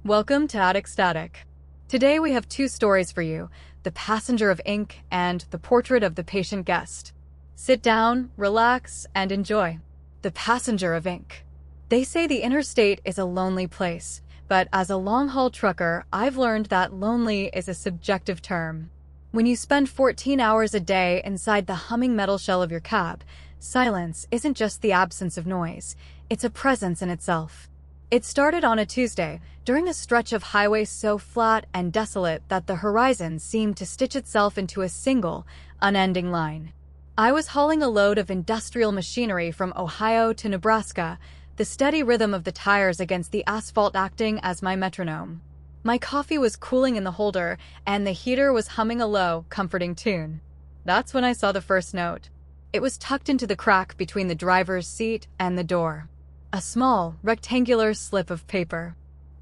Welcome to Attic Static. Today we have two stories for you, The Passenger of Ink and The Portrait of the Patient Guest. Sit down, relax, and enjoy. The Passenger of Ink. They say the interstate is a lonely place, but as a long-haul trucker, I've learned that lonely is a subjective term. When you spend 14 hours a day inside the humming metal shell of your cab, silence isn't just the absence of noise, it's a presence in itself. It started on a Tuesday, during a stretch of highway so flat and desolate that the horizon seemed to stitch itself into a single, unending line. I was hauling a load of industrial machinery from Ohio to Nebraska, the steady rhythm of the tires against the asphalt acting as my metronome. My coffee was cooling in the holder, and the heater was humming a low, comforting tune. That's when I saw the first note. It was tucked into the crack between the driver's seat and the door. A small, rectangular slip of paper.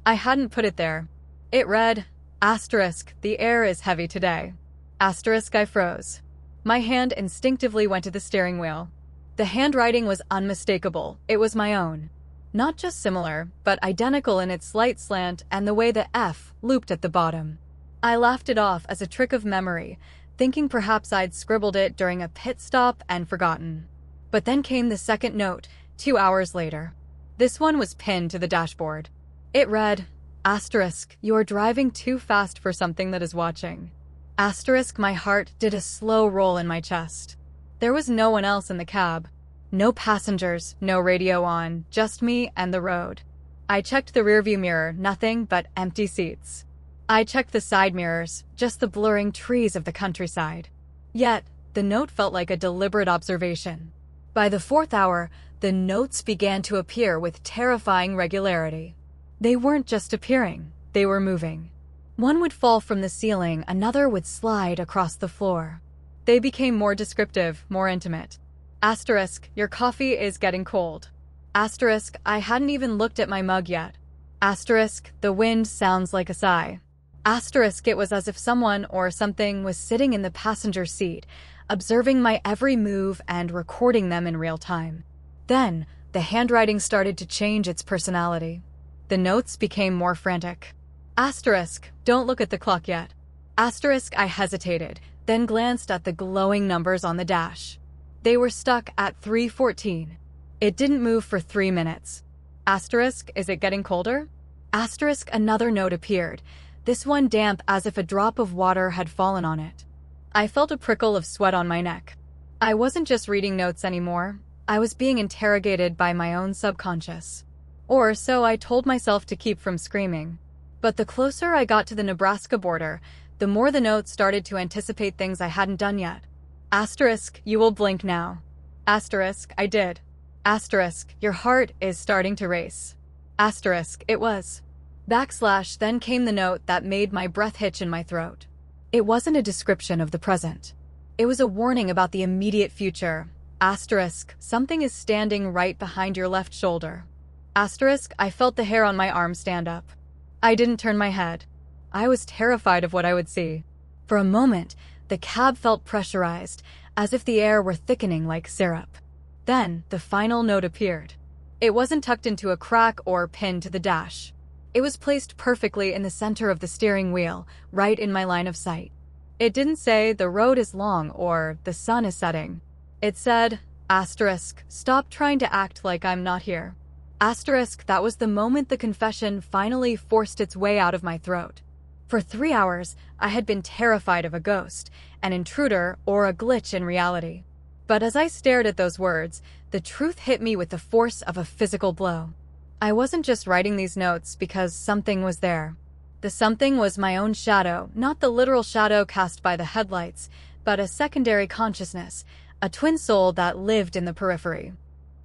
I hadn't put it there. It read, asterisk, the air is heavy today. Asterisk, I froze. My hand instinctively went to the steering wheel. The handwriting was unmistakable. It was my own. Not just similar, but identical in its slight slant and the way the F looped at the bottom. I laughed it off as a trick of memory, thinking perhaps I'd scribbled it during a pit stop and forgotten. But then came the second note, 2 hours later. This one was pinned to the dashboard. It read, asterisk, you are driving too fast for something that is watching. Asterisk, my heart did a slow roll in my chest. There was no one else in the cab. No passengers, no radio on, just me and the road. I checked the rearview mirror, nothing but empty seats. I checked the side mirrors, just the blurring trees of the countryside. Yet, the note felt like a deliberate observation. By the fourth hour, the notes began to appear with terrifying regularity. They weren't just appearing, they were moving. One would fall from the ceiling, another would slide across the floor. They became more descriptive, more intimate. Asterisk, your coffee is getting cold. Asterisk, I hadn't even looked at my mug yet. Asterisk, the wind sounds like a sigh. Asterisk, it was as if someone or something was sitting in the passenger seat, observing my every move and recording them in real time. Then, the handwriting started to change its personality. The notes became more frantic. Asterisk, don't look at the clock yet. Asterisk, I hesitated, then glanced at the glowing numbers on the dash. They were stuck at 3:14. It didn't move for 3 minutes. Asterisk, is it getting colder? Asterisk, another note appeared, this one damp as if a drop of water had fallen on it. I felt a prickle of sweat on my neck. I wasn't just reading notes anymore. I was being interrogated by my own subconscious. Or so I told myself to keep from screaming. But the closer I got to the Nebraska border, the more the notes started to anticipate things I hadn't done yet. Asterisk, you will blink now. Asterisk, I did. Asterisk, your heart is starting to race. Asterisk, it was. Backslash, then came the note that made my breath hitch in my throat. It wasn't a description of the present. It was a warning about the immediate future. Asterisk, something is standing right behind your left shoulder. Asterisk, I felt the hair on my arm stand up. I didn't turn my head. I was terrified of what I would see. For a moment, the cab felt pressurized, as if the air were thickening like syrup. Then, the final note appeared. It wasn't tucked into a crack or pinned to the dash. It was placed perfectly in the center of the steering wheel, right in my line of sight. It didn't say, the road is long or the sun is setting. It said, asterisk, stop trying to act like I'm not here. Asterisk, that was the moment the confession finally forced its way out of my throat. For 3 hours, I had been terrified of a ghost, an intruder, or a glitch in reality. But as I stared at those words, the truth hit me with the force of a physical blow. I wasn't just writing these notes because something was there. The something was my own shadow, not the literal shadow cast by the headlights, but a secondary consciousness, a twin soul that lived in the periphery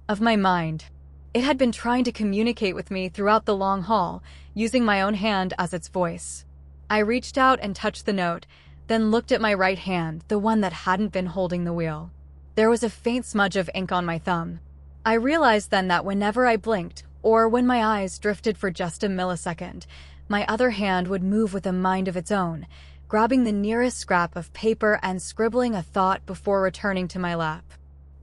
of my mind. It had been trying to communicate with me throughout the long haul, using my own hand as its voice. I reached out and touched the note, then looked at my right hand, the one that hadn't been holding the wheel. There was a faint smudge of ink on my thumb. I realized then that whenever I blinked, or when my eyes drifted for just a millisecond, my other hand would move with a mind of its own, grabbing the nearest scrap of paper and scribbling a thought before returning to my lap.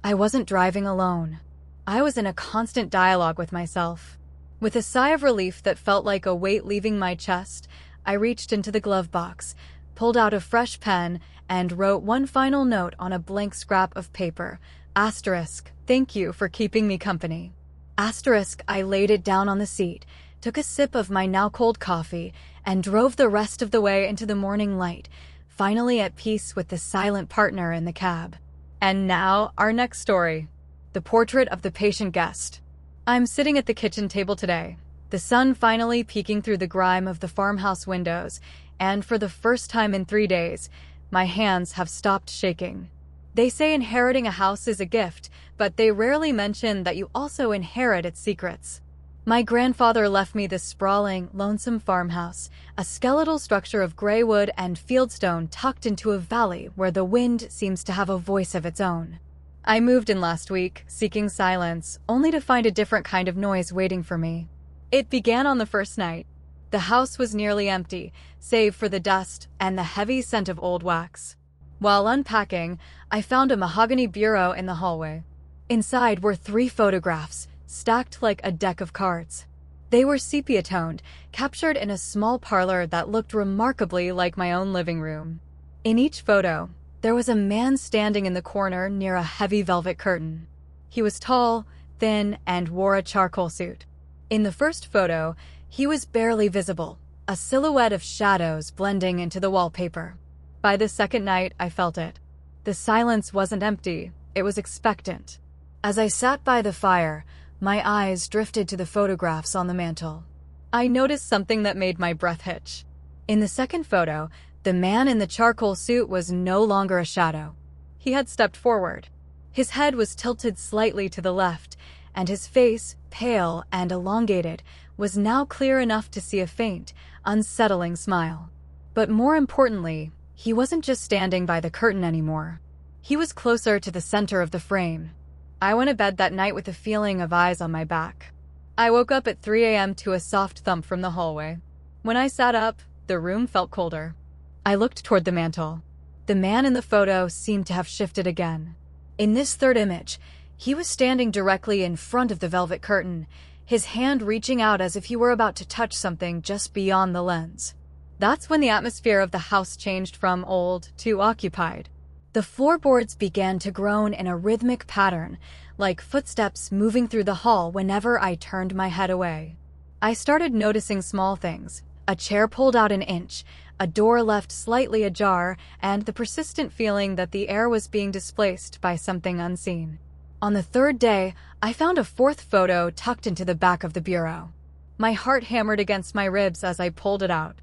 I wasn't driving alone. I was in a constant dialogue with myself. With a sigh of relief that felt like a weight leaving my chest, I reached into the glove box, pulled out a fresh pen, and wrote one final note on a blank scrap of paper. Asterisk, thank you for keeping me company. Asterisk, I laid it down on the seat, took a sip of my now cold coffee, and drove the rest of the way into the morning light, finally at peace with the silent partner in the cab. And now, our next story. The portrait of the patient guest. I'm sitting at the kitchen table today, the sun finally peeking through the grime of the farmhouse windows, and for the first time in 3 days, my hands have stopped shaking. They say inheriting a house is a gift, but they rarely mention that you also inherit its secrets. My grandfather left me this sprawling, lonesome farmhouse, a skeletal structure of gray wood and fieldstone tucked into a valley where the wind seems to have a voice of its own. I moved in last week, seeking silence, only to find a different kind of noise waiting for me. It began on the first night. The house was nearly empty, save for the dust and the heavy scent of old wax. While unpacking, I found a mahogany bureau in the hallway. Inside were 3 photographs, stacked like a deck of cards. They were sepia-toned, captured in a small parlor that looked remarkably like my own living room. In each photo, there was a man standing in the corner near a heavy velvet curtain. He was tall, thin, and wore a charcoal suit. In the first photo, he was barely visible, a silhouette of shadows blending into the wallpaper. By the second night, I felt it. The silence wasn't empty, it was expectant. As I sat by the fire, my eyes drifted to the photographs on the mantel. I noticed something that made my breath hitch. In the second photo, the man in the charcoal suit was no longer a shadow. He had stepped forward. His head was tilted slightly to the left, and his face, pale and elongated, was now clear enough to see a faint, unsettling smile. But more importantly, he wasn't just standing by the curtain anymore. He was closer to the center of the frame. I went to bed that night with a feeling of eyes on my back. I woke up at 3 a.m. to a soft thump from the hallway. When I sat up, the room felt colder. I looked toward the mantel. The man in the photo seemed to have shifted again. In this third image, he was standing directly in front of the velvet curtain, his hand reaching out as if he were about to touch something just beyond the lens. That's when the atmosphere of the house changed from old to occupied. The floorboards began to groan in a rhythmic pattern, like footsteps moving through the hall whenever I turned my head away. I started noticing small things: a chair pulled out an inch, a door left slightly ajar, and the persistent feeling that the air was being displaced by something unseen. On the third day, I found a fourth photo tucked into the back of the bureau. My heart hammered against my ribs as I pulled it out.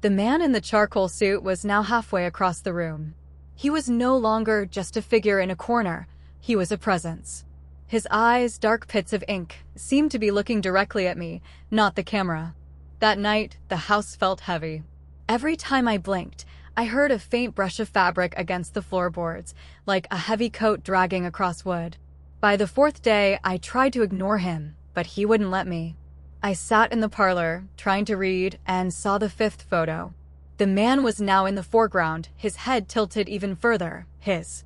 The man in the charcoal suit was now halfway across the room. He was no longer just a figure in a corner. He was a presence. His eyes, dark pits of ink, seemed to be looking directly at me, not the camera. That night, the house felt heavy. Every time I blinked, I heard a faint brush of fabric against the floorboards, like a heavy coat dragging across wood. By the fourth day, I tried to ignore him, but he wouldn't let me. I sat in the parlor, trying to read, and saw the fifth photo. The man was now in the foreground, his head tilted even further, his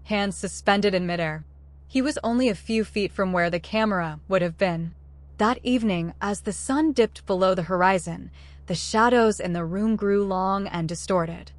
hands suspended in midair. He was only a few feet from where the camera would have been. That evening, as the sun dipped below the horizon, the shadows in the room grew long and distorted.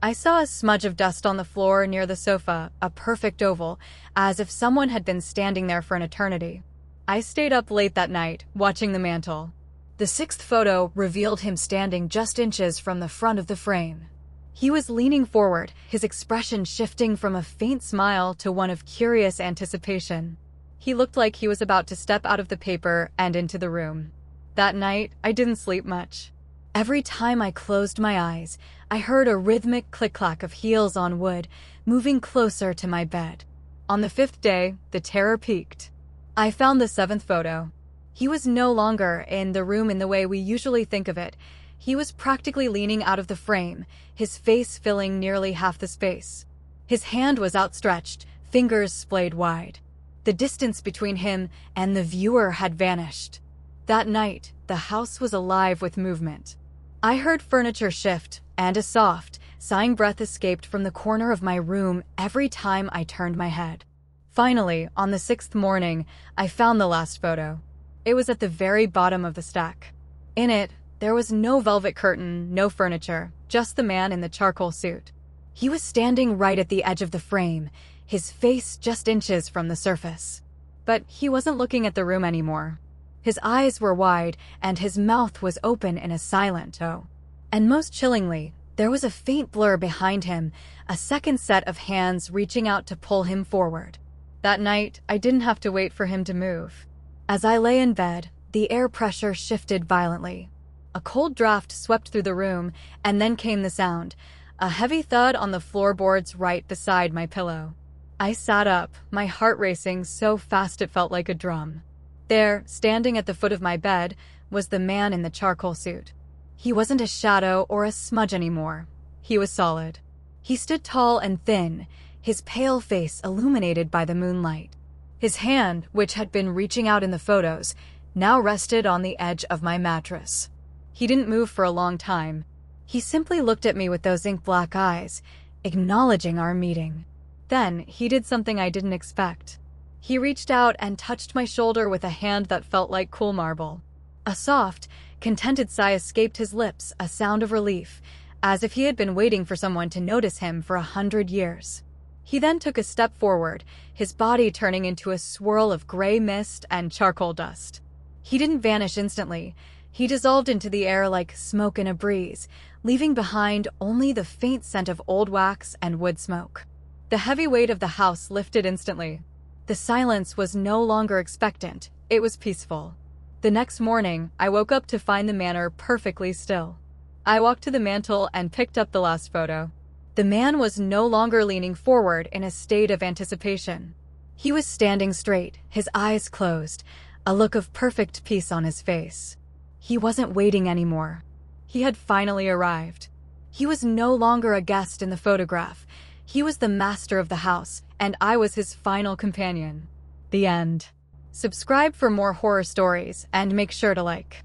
I saw a smudge of dust on the floor near the sofa, a perfect oval, as if someone had been standing there for an eternity. I stayed up late that night, watching the mantel. The sixth photo revealed him standing just inches from the front of the frame. He was leaning forward, his expression shifting from a faint smile to one of curious anticipation. He looked like he was about to step out of the paper and into the room. That night, I didn't sleep much. Every time I closed my eyes, I heard a rhythmic click-clack of heels on wood, moving closer to my bed. On the fifth day, the terror peaked. I found the seventh photo. He was no longer in the room in the way we usually think of it. He was practically leaning out of the frame, his face filling nearly half the space. His hand was outstretched, fingers splayed wide. The distance between him and the viewer had vanished. That night, the house was alive with movement. I heard furniture shift, and a soft, sighing breath escaped from the corner of my room every time I turned my head. Finally, on the sixth morning, I found the last photo. It was at the very bottom of the stack. In it, there was no velvet curtain, no furniture, just the man in the charcoal suit. He was standing right at the edge of the frame, his face just inches from the surface. But he wasn't looking at the room anymore. His eyes were wide, and his mouth was open in a silent "oh." And most chillingly, there was a faint blur behind him, a second set of hands reaching out to pull him forward. That night, I didn't have to wait for him to move. As I lay in bed, the air pressure shifted violently. A cold draft swept through the room, and then came the sound, a heavy thud on the floorboards right beside my pillow. I sat up, my heart racing so fast it felt like a drum. There, standing at the foot of my bed, was the man in the charcoal suit. He wasn't a shadow or a smudge anymore. He was solid. He stood tall and thin, his pale face illuminated by the moonlight. His hand, which had been reaching out in the photos, now rested on the edge of my mattress. He didn't move for a long time. He simply looked at me with those ink-black eyes, acknowledging our meeting. Then he did something I didn't expect. He reached out and touched my shoulder with a hand that felt like cool marble. A soft, contented sigh escaped his lips, a sound of relief, as if he had been waiting for someone to notice him for 100 years. He then took a step forward, his body turning into a swirl of gray mist and charcoal dust. He didn't vanish instantly. He dissolved into the air like smoke in a breeze, leaving behind only the faint scent of old wax and wood smoke. The heavy weight of the house lifted instantly. The silence was no longer expectant, it was peaceful. The next morning, I woke up to find the manor perfectly still. I walked to the mantel and picked up the last photo. The man was no longer leaning forward in a state of anticipation. He was standing straight, his eyes closed, a look of perfect peace on his face. He wasn't waiting anymore. He had finally arrived. He was no longer a guest in the photograph. He was the master of the house, and I was his final companion. The end. Subscribe for more horror stories, and make sure to like.